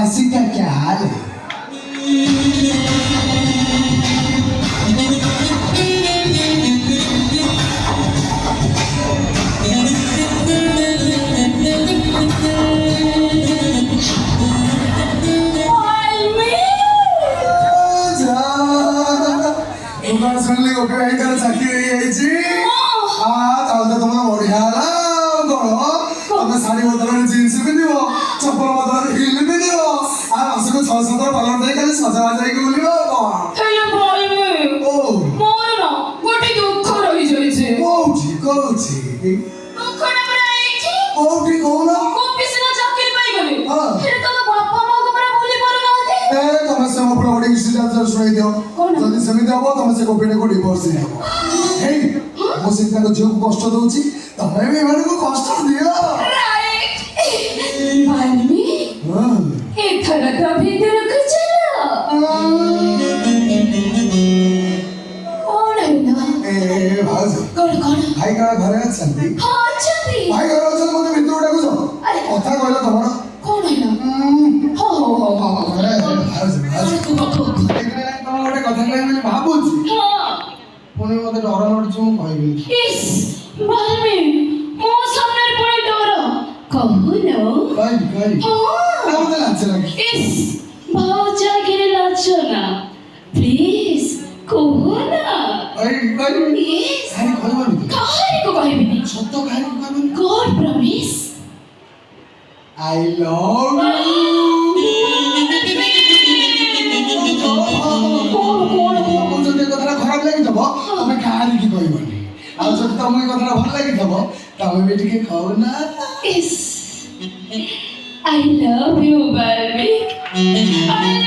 मासी का क्या हाल है? सुनली ओके कर चाकरी ହେଇଛି ତାହେଲେ ତମର ବଢିଆ ହେଲା କଣ ତମେ ଶାଢୀ ବଦଳରେ ଜିନ୍ସ ପିନ୍ଧିବ ଚପଲ ବଦଳରେ ହିଲ ପିନ୍ଧିବ ଆଉ ମାସକୁ 6-7 ପାର୍ଲର ଦେଇ ଖାଲି ସଜବାଜ ହେଇକି ବୁଲିବ ମୋର ନା ଗୋଟେ ଦୁଃଖ ରହିଯାଇଛି କୋଉଠି କୋଉଠି ଦୁଃଖଟା ପୁରା ଏଇଠି କୋଉଠି କହୁନ ଅଫିସରେ ଚାକିରି ପାଇଗଲି ହଁ ହେଲେ ତମ ବାପା ମାଙ୍କୁ ପୁରା ଭୁଲି ପାରୁନାହାନ୍ତି ତମେ ସେ ମୋ ପୁରା ଗୋଟେ ଇନସିଡେଣ୍ଟ ଶୁଣେଇ ଦିଅ ଯଦି ସେମିତି ହବ ତମେ ସେ କପିଟାକୁ ଡିଭୋର୍ସ ଦେଇଦେବ ହେଇ ମୁଁ ସେ ତାଙ୍କ ଝିଅକୁ କଷ୍ଟ ଦଉଛି ତମେ ବି ଏମାନଙ୍କୁ କଷ୍ଟ ଦିଅ ଭାଇନି ଏଥର ତ ଭିତରକୁ ଚାଲ କଣ ହେଲା ଭାଉଜ କଣ ଭାଇ କାଳେ ଘରେ ଅଛନ୍ତି ହଁ ଅଛନ୍ତି ଭାଇ ଘରେ ଅଛନ୍ତି ମତେ ଭିତରକୁ ଡାକୁଛ କଥା କହିଲ ତମର କଣ ହେଲା ହଁ ଭାଉଜ ତମେ ଗୋଟେ କଥା କହିବି ବୋଲି ଭାବୁଛି ପୁଣି ମତେ ଡର ମାଡୁଛି ମୁଁ କହିବି ଇସ୍ ଭାଇନି ମୋ ସାମ୍ନାରେ ପୁଣି ଡର କହୁନ କହିବି ମତେ ଲାଜ ଲାଗେ ଇସ୍ ଭାଉଜ ଆଗରେ ଲାଜ ନା ପ୍ଲିଜ କହୁନ କହିବି ଇସ୍ କାହାରି କହିବନି କାହାରିକୁ କହିବିନି ସତ କାହାରିକୁ କହିବନି God promise I love you ଯଦି କଥାଟା ଖରାପ ଲାଗିଥିବ ତମେ କାହାରିକି କହିବନି ଆଉ ଯଦି ତମକୁ କଥାଟା ଭଲ ଲାଗିଥିବ ତମେ ବି ଟିକେ କହୁନା Yes I love you baby I